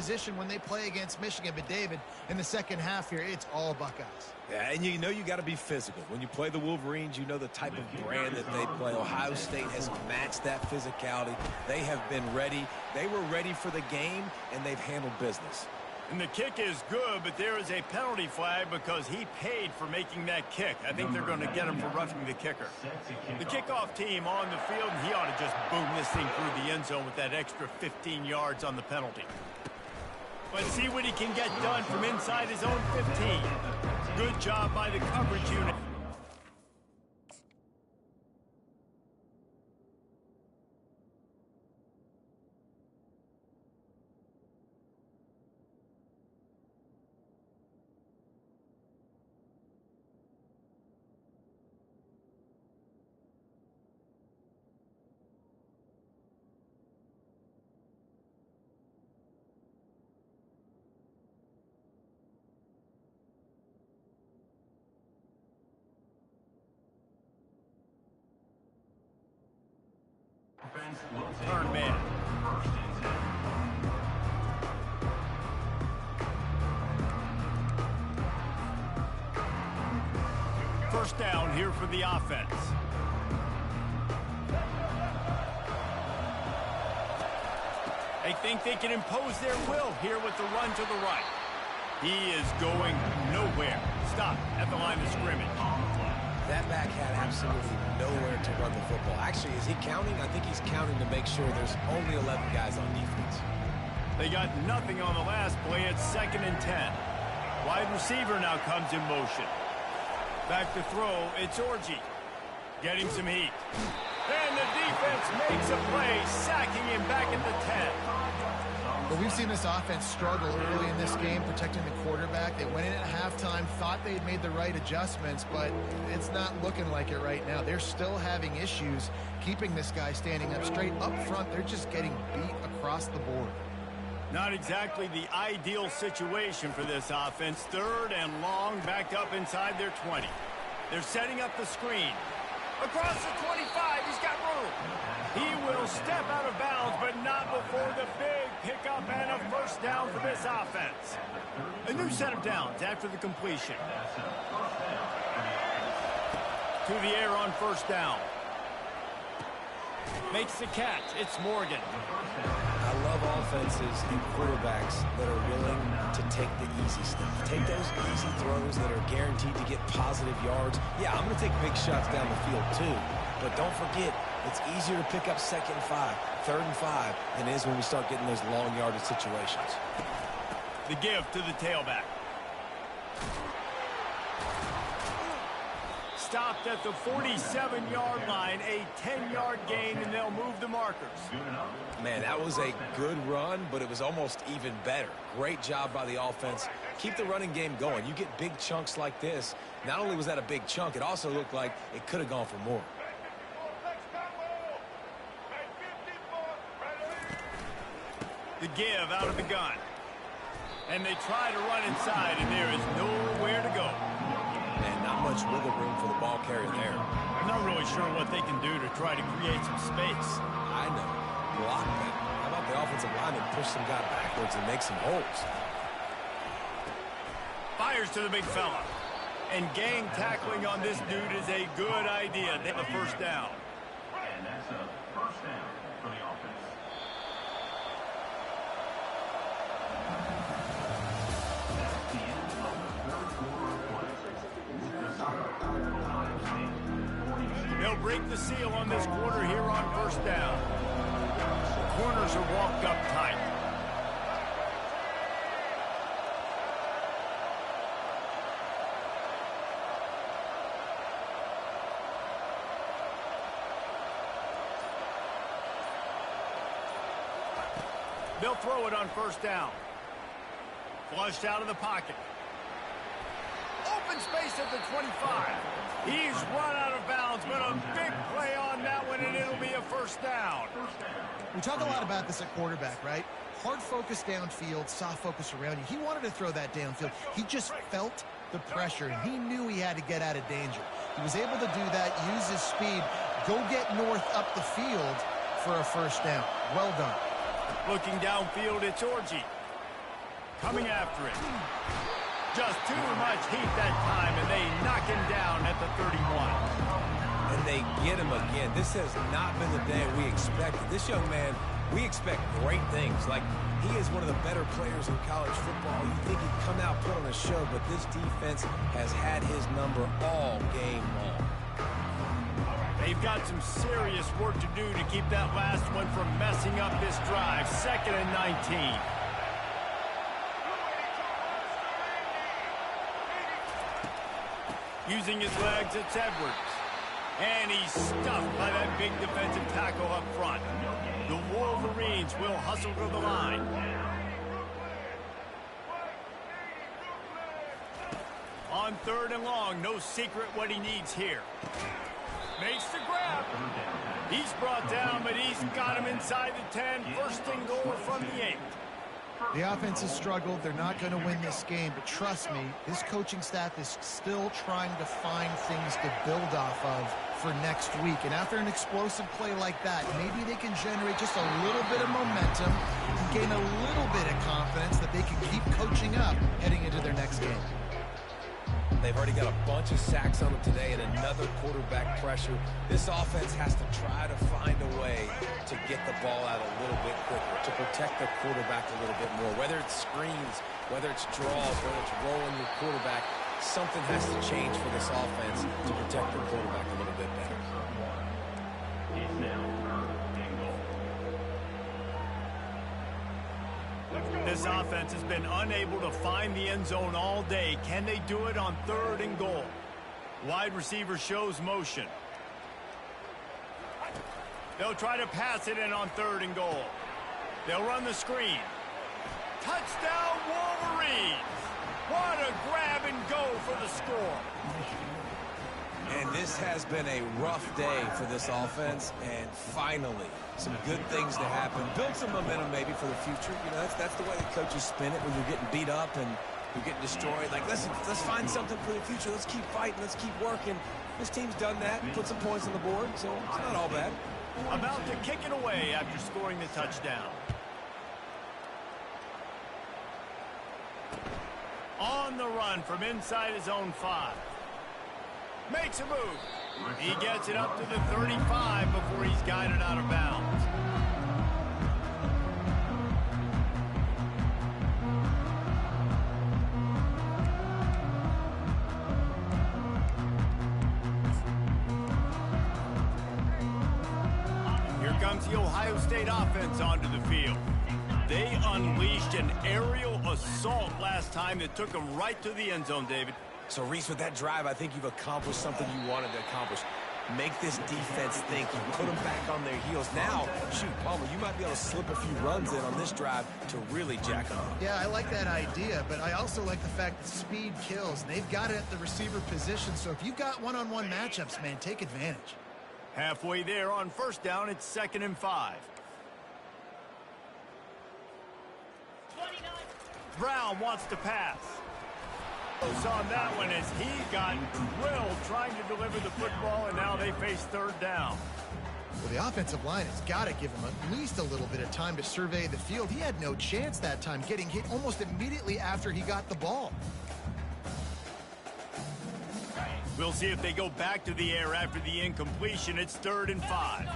position when they play against Michigan. But David, in the second half here, it's all Buckeyes. Yeah, and you know you got to be physical. When you play the Wolverines, you know the type of brand that they play. Ohio State has matched that physicality. They have been ready. They were ready for the game, and they've handled business. And the kick is good, but there is a penalty flag because he paid for making that kick. I think they're going to get him for roughing the kicker. The kickoff team on the field, and he ought to just boom this thing through the end zone with that extra 15 yards on the penalty. Let's see what he can get done from inside his own 15. Good job by the coverage unit. Turn man. First down here for the offense. They think they can impose their will here with the run to the right. He is going nowhere. Stop at the line of scrimmage. That back had absolutely nowhere to run the football. Actually, is he counting? I think he's counting to make sure there's only 11 guys on defense. They got nothing on the last play. It's 2nd and 10. Wide receiver now comes in motion. Back to throw. It's Orji. Getting some heat. And the defense makes a play, sacking him back at the 10. But we've seen this offense struggle early in this game, protecting the quarterback. They went in at halftime, thought they had made the right adjustments, but it's not looking like it right now. They're still having issues keeping this guy standing up straight. Up front, they're just getting beat across the board. Not exactly the ideal situation for this offense. 3rd and long, backed up inside their 20. They're setting up the screen. Across the 25, he's got room. He will step out of bounds, but not before the big pickup and a first down for this offense. A new set of downs after the completion. To the air on first down. Makes the catch. It's Morgan. I love offenses and quarterbacks that are willing to take the easy stuff. Take those easy throws that are guaranteed to get positive yards. Yeah, I'm going to take big shots down the field too. But don't forget, it's easier to pick up 2nd and 5, 3rd and 5 than it is when we start getting those long yardage situations. The give to the tailback. Stopped at the 47-yard line, a 10-yard gain, and they'll move the markers. Man, that was a good run, but it was almost even better. Great job by the offense. Keep the running game going. You get big chunks like this. Not only was that a big chunk, it also looked like it could have gone for more. The give out of the gun. And they try to run inside, and there is nowhere to go. Man, not much wiggle room for the ball carrier there. I'm not really sure what they can do to try to create some space. I know. Block them. How about the offensive lineman push some guy backwards and make some holes? Fires to the big fella. And gang tackling on this dude is a good idea. They have a first down. And that's a first down for the offense. They'll break the seal on this quarter here on first down. The corners are walked up tight. They'll throw it on first down. Flushed out of the pocket. Open space at the 25. He's run out of bounds, but a big play on that one, and it'll be a first down. We talk a lot about this at quarterback, right? Hard focus downfield, soft focus around you. He wanted to throw that downfield. He just felt the pressure, and he knew he had to get out of danger. He was able to do that, use his speed, go get north up the field for a first down. Well done. Looking downfield, it's Orji. Coming after it. Just too much heat that time, and they knock him down at the 31. And they get him again. This has not been the day we expected. This young man We expect great things. Like, he is one of the better players in college football. You think he'd come out, put on a show, but this defense has had his number all game long. They've got some serious work to do to keep that last one from messing up this drive. 2nd and 19. Using his legs, it's Edwards. And he's stuffed by that big defensive tackle up front. The Wolverines will hustle to the line. On 3rd and long, no secret what he needs here. Makes the grab. He's brought down, but he's got him inside the 10. 1st and goal from the 8. The offense has struggled. They're not going to win this game, but trust me, this coaching staff is still trying to find things to build off of for next week. And after an explosive play like that, maybe they can generate just a little bit of momentum and gain a little bit of confidence that they can keep coaching up heading into their next game. They've already got a bunch of sacks on them today and another quarterback pressure. This offense has to try to find a way to get the ball out a little bit quicker, to protect the quarterback a little bit more. Whether it's screens, whether it's draws, whether it's rolling your quarterback, something has to change for this offense to protect the quarterback a little bit better. It's now 3rd and goal. This offense has been unable to find the end zone all day. Can they do it on 3rd and goal? Wide receiver shows motion. They'll try to pass it in on 3rd and goal. They'll run the screen. Touchdown, Wolverines! What a grab and go for the score. And this has been a rough day for this offense, and finally, some good things to happen. Build some momentum maybe for the future. You know, that's the way the coaches spin it when you're getting beat up and you're getting destroyed. Like, let's find something for the future. Let's keep fighting. Let's keep working. This team's done that, put some points on the board, so it's not all bad. About to kick it away after scoring the touchdown. On the run from inside his own 5. Makes a move. He gets it up to the 35 before he's guided out of bounds. Here comes the Ohio State offense onto the field. They unleashed an aerial assault last time that took them right to the end zone, David. So, Reese, with that drive, I think you've accomplished something you wanted to accomplish. Make this defense think. You put them back on their heels. Now, shoot, Palmer, you might be able to slip a few runs in on this drive to really jack them up. Yeah, I like that idea, but I also like the fact that speed kills. They've got it at the receiver position, so if you've got one-on-one matchups, man, take advantage. Halfway there on 1st down, it's 2nd and 5. Brown wants to pass. On that one as he got drilled trying to deliver the football, and now they face 3rd down. Well, the offensive line has got to give him at least a little bit of time to survey the field. He had no chance that time, getting hit almost immediately after he got the ball. We'll see if they go back to the air after the incompletion. It's 3rd and 5.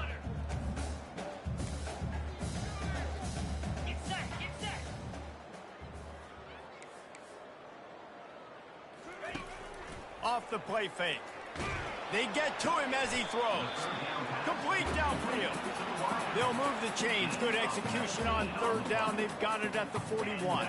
Off the play fake. They get to him as he throws. Complete downfield. They'll move the chains. Good execution on 3rd down. They've got it at the 41.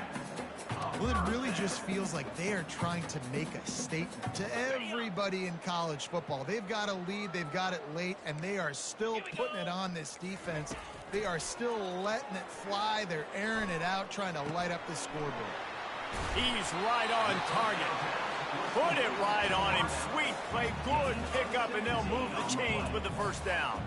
Well, it really just feels like they are trying to make a statement to everybody in college football. They've got a lead, they've got it late, and they are still putting it on this defense. They are still letting it fly. They're airing it out, trying to light up the scoreboard. He's right on target. Put it right on him. Sweet play, good pickup, and they'll move the chains with the 1st down.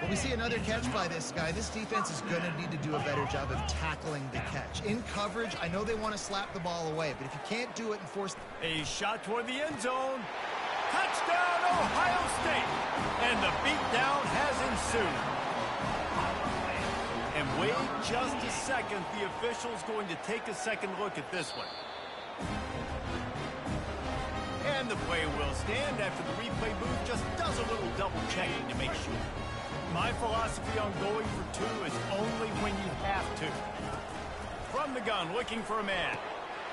Well, we see another catch by this guy. This defense is going to need to do a better job of tackling the catch. In coverage, I know they want to slap the ball away, but if you can't do it and force... A shot toward the end zone. Touchdown, Ohio State. And the beatdown has ensued. And wait just a second. The official's going to take a second look at this one. And the play will stand after the replay booth just does a little double checking to make sure. My philosophy on going for two is only when you have to. From the gun, looking for a man.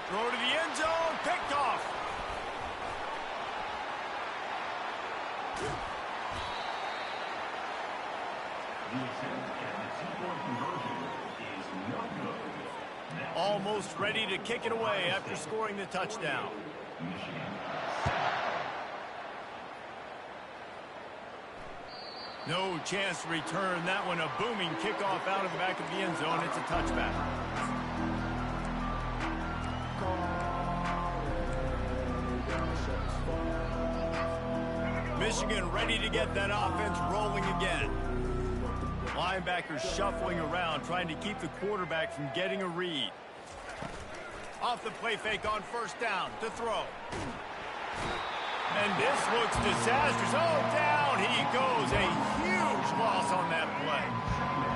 Throw to the end zone, picked off. The attempt at the two-point conversion is no good. Almost ready to kick it away after scoring the touchdown. Michigan. No chance to return that one. A booming kickoff out of the back of the end zone. It's a touchback. Michigan ready to get that offense rolling again. Linebackers shuffling around, trying to keep the quarterback from getting a read. Off the play fake on first down to throw. And this looks disastrous. Oh, down he goes. A huge loss on that play.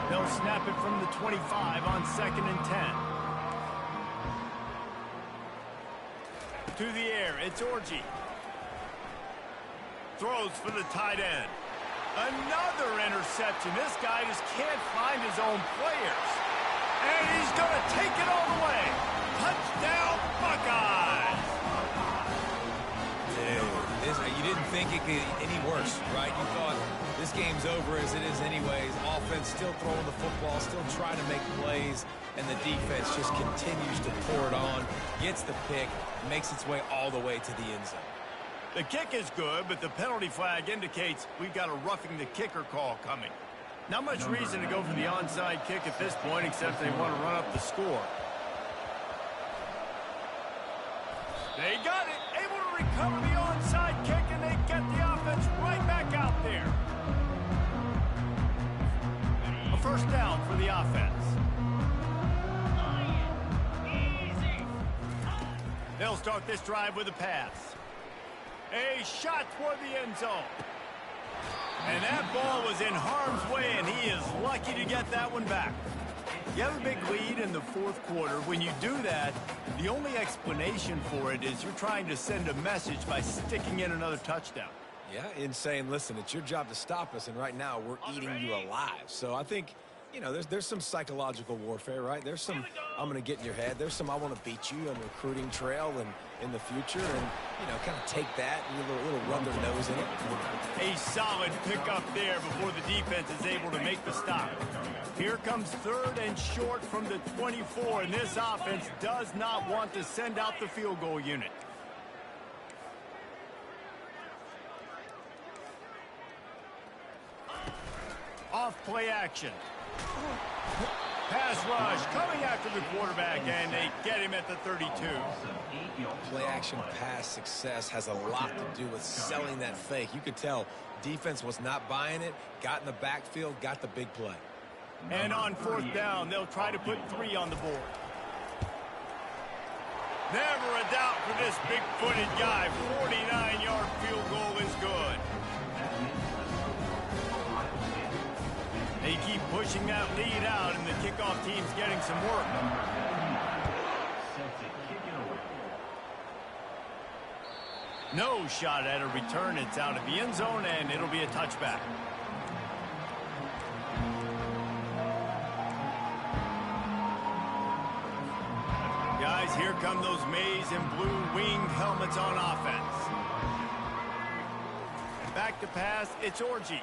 They'll snap it from the 25 on 2nd and 10. To the air, it's Orji. Throws for the tight end. Another interception. This guy just can't find his own players. And he's going to take it all the way. Touchdown, Buckeyes! You didn't think it could get any worse, right? You thought this game's over as it is anyways. Offense still throwing the football, still trying to make plays, and the defense just continues to pour it on, gets the pick, makes its way all the way to the end zone. The kick is good, but the penalty flag indicates we've got a roughing the kicker call coming. Not much reason to go for the onside kick at this point, except they want to run up the score. They got it, able to recover the onside kick, and they get the offense right back out there. A first down for the offense. They'll start this drive with a pass. A shot toward the end zone. And that ball was in harm's way, and he is lucky to get that one back. You have a big lead in the fourth quarter. When you do that, the only explanation for it is you're trying to send a message by sticking in another touchdown. Yeah, in saying, listen, it's your job to stop us, and right now we're eating you alive. So I think, you know, there's some psychological warfare, right? There's some, I'm going to get in your head. There's some, I want to beat you on the recruiting trail and in the future, and, you know, kind of take that and a little rub their nose in it. A solid pickup there before the defense is able to make the stop. Here comes 3rd and short from the 24, and this offense does not want to send out the field goal unit. Off play action. Pass rush coming after the quarterback, and they get him at the 32. Play action pass success has a lot to do with selling that fake. You could tell defense was not buying it, got in the backfield, got the big play. And on 4th down, they'll try to put 3 on the board. Never a doubt for this big-footed guy. 49-yard field goal is good. They keep pushing that lead out, and the kickoff team's getting some work. No shot at a return. It's out of the end zone, and it'll be a touchback. Guys, here come those maize and blue winged helmets on offense. Back to pass, it's Orji.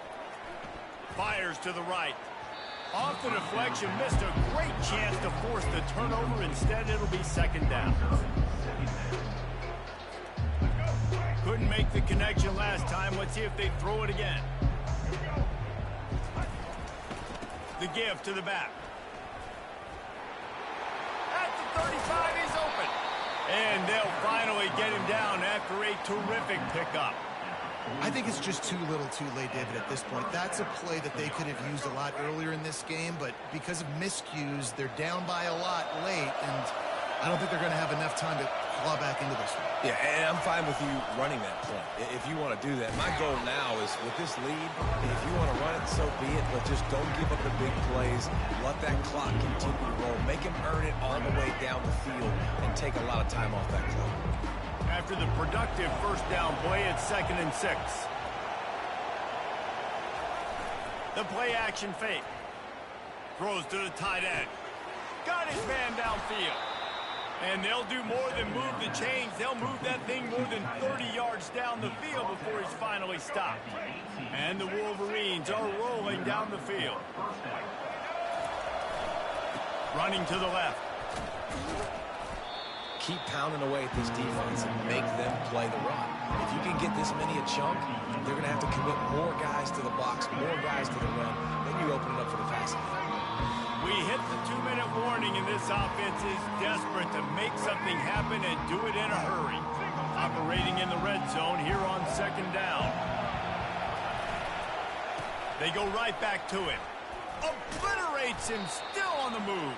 Fires to the right. Off the deflection, missed a great chance to force the turnover. Instead, it'll be 2nd down. Couldn't make the connection last time. Let's see if they throw it again. The give to the back. At the 35, he's open. And they'll finally get him down after a terrific pickup. I think it's just too little too late, David, at this point. That's a play that they could have used a lot earlier in this game, but because of miscues, they're down by a lot late, and I don't think they're going to have enough time to claw back into this one. Yeah, and I'm fine with you running that play if you want to do that. My goal now is with this lead, if you want to run it, so be it, but just don't give up the big plays. Let that clock continue to roll. Make him earn it all the way down the field and take a lot of time off that clock. After the productive first down play, it's 2nd and 6. The play action fake. Throws to the tight end. Got his man downfield. And they'll do more than move the chains. They'll move that thing more than 30 yards down the field before he's finally stopped. And the Wolverines are rolling down the field. Running to the left. Keep pounding away at this defense and make them play the run. If you can get this many a chunk, they're going to have to commit more guys to the box, more guys to the run. Then you open it up for the passing. We hit the 2-minute warning, and this offense is desperate to make something happen and do it in a hurry. Operating in the red zone here on second down. They go right back to him. Obliterates him, still on the move.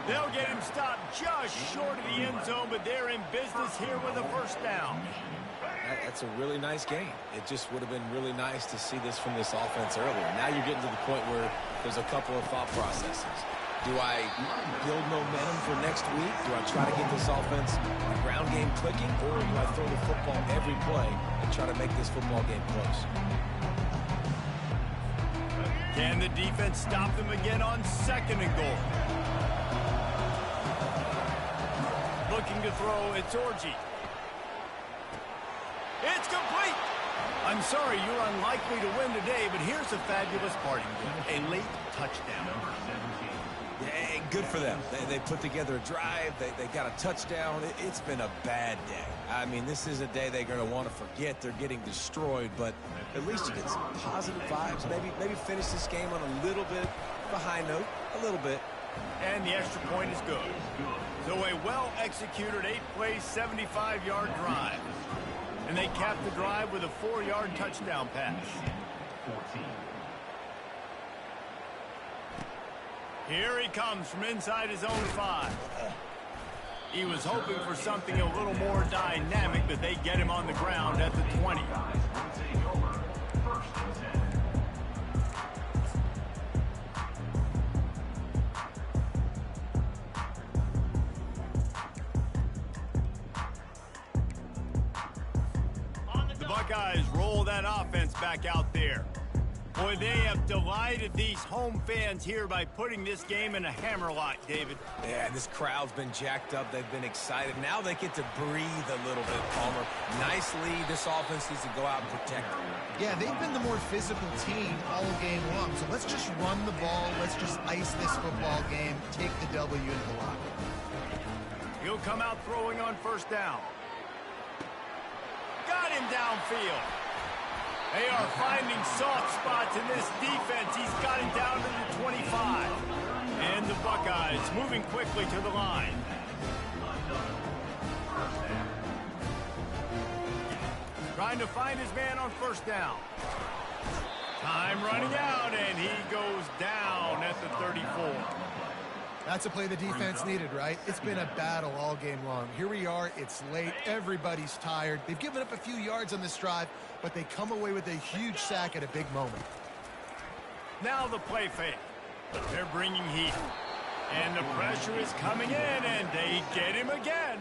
They'll get him stopped just short of the end zone, but they're in business here with a first down. That's a really nice game. It just would have been really nice to see this from this offense earlier. Now you're getting to the point where there's a couple of thought processes. Do I build momentum for next week? Do I try to get this offense, the ground game clicking, or do I throw the football every play and try to make this football game close? Can the defense stop them again on second and goal? Looking to throw, it's Orji. It's complete. I'm sorry, you're unlikely to win today, but here's a fabulous parting gift. A late touchdown. Yeah, good for them. They put together a drive. They got a touchdown. It's been a bad day. I mean, this is a day they're going to want to forget. They're getting destroyed, but at least you get some positive vibes. Maybe finish this game on a little bit of a high note, a little bit. And the extra point is good. So a well-executed 8-play, 75-yard drive. And they cap the drive with a 4-yard touchdown pass. Here he comes from inside his own 5. He was hoping for something a little more dynamic, but they get him on the ground at the 20. The Buckeyes roll that offense back out there. Boy, they have delighted these home fans here by putting this game in a hammerlock, David. Yeah, this crowd's been jacked up. They've been excited. Now they get to breathe a little bit, Palmer. Nice lead. This offense needs to go out and protect them. Yeah, they've been the more physical team all game long. So let's just run the ball. Let's just ice this football game. Take the W into the locker. He'll come out throwing on first down. Got him downfield. They are finding soft spots in this defense. He's got it down to the 25. And the Buckeyes moving quickly to the line. Trying to find his man on first down. Time running out, and he goes down at the 34. That's a play the defense needed, right? It's been a battle all game long. Here we are. It's late. Everybody's tired. They've given up a few yards on this drive, but they come away with a huge sack at a big moment. Now the play fake. They're bringing heat. And the pressure is coming in, and they get him again.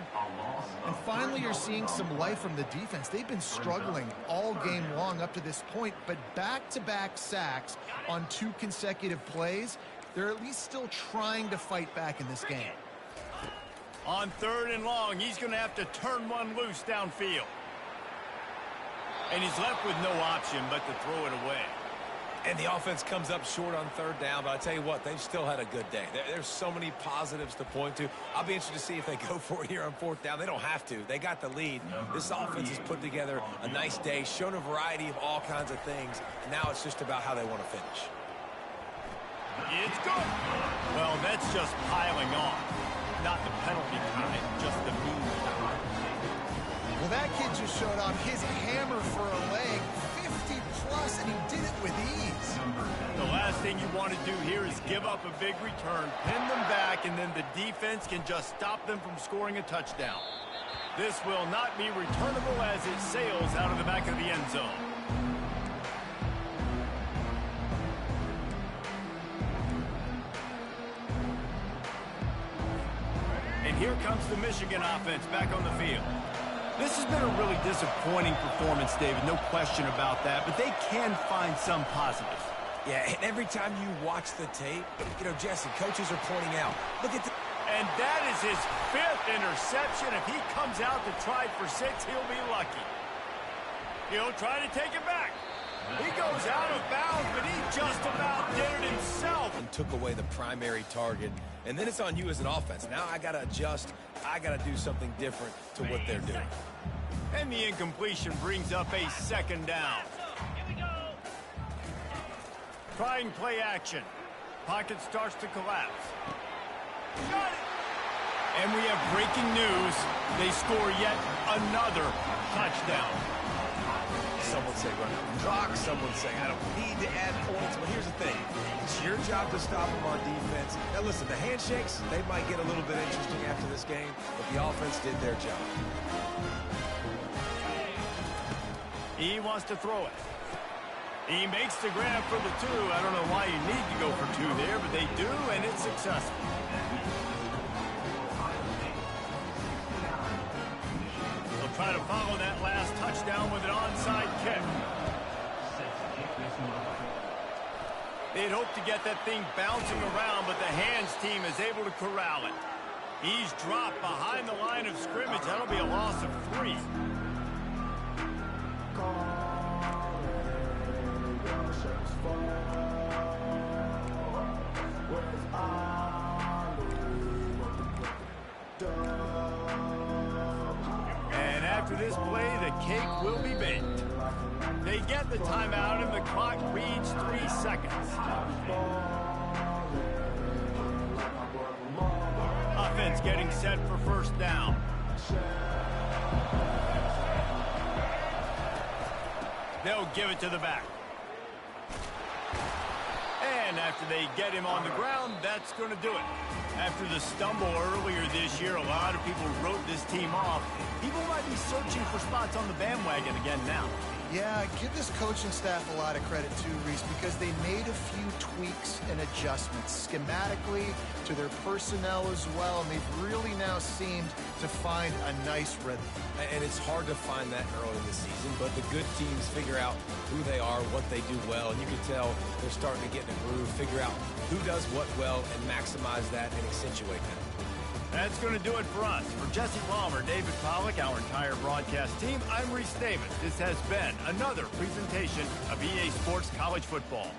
And finally, you're seeing some life from the defense. They've been struggling all game long up to this point, but back-to-back sacks on 2 consecutive plays, they're at least still trying to fight back in this game. On 3rd and long, he's going to have to turn one loose downfield. And he's left with no option but to throw it away. And the offense comes up short on 3rd down, but I tell you what, they've still had a good day. There's so many positives to point to. I'll be interested to see if they go for it here on 4th down. They don't have to. They got the lead. This offense has put together a nice day, shown a variety of all kinds of things. Now it's just about how they want to finish. It's good. Well, that's just piling on. Not the penalty kind, just the mean kind. Well, that kid just showed off his hammer for a leg, 50+, and he did it with ease. The last thing you want to do here is give up a big return, pin them back, and then the defense can just stop them from scoring a touchdown. This will not be returnable as it sails out of the back of the end zone. And here comes the Michigan offense back on the field. This has been a really disappointing performance, David, no question about that, but they can find some positives. Yeah, and every time you watch the tape, Jesse, coaches are pointing out, look at the... And that is his 5th interception. If he comes out to try for 6, he'll be lucky. He'll try to take it back. He goes out of bounds, but he just about did it himself. And took away the primary target. And then it's on you as an offense. Now I got to adjust. I got to do something different to what they're doing. And the incompletion brings up a 2nd down. Trying play action. Pocket starts to collapse. Got it! And we have breaking news. They score yet another touchdown. Some would say run out the clock. Some would say I don't need to add points. But here's the thing. It's your job to stop them on defense. Now listen, the handshakes, they might get a little bit interesting after this game, but the offense did their job. He wants to throw it. He makes the grab for the 2. I don't know why you need to go for 2 there, but they do, and it's successful. They'll try to follow that last touchdown with an onside kick. They'd hoped to get that thing bouncing around, but the hands team is able to corral it. He's dropped behind the line of scrimmage. That'll be a loss of 3. And after this play, the cake will be baked. They get the timeout, and the clock reads 3 seconds. Offense getting set for 1st down. They'll give it to the back. And after they get him on the ground, that's going to do it. After the stumble earlier this year, a lot of people wrote this team off. People might be searching for spots on the bandwagon again now. Yeah, give this coaching staff a lot of credit too, Reese, because they made a few tweaks and adjustments schematically to their personnel as well, and they've really now seemed to find a nice rhythm. And it's hard to find that early in the season, but the good teams figure out who they are, what they do well, and you can tell they're starting to get in a groove, figure out who does what well, and maximize that and accentuate that. That's going to do it for us. For Jesse Palmer, David Pollack, our entire broadcast team, I'm Reese Davis. This has been another presentation of EA Sports College Football.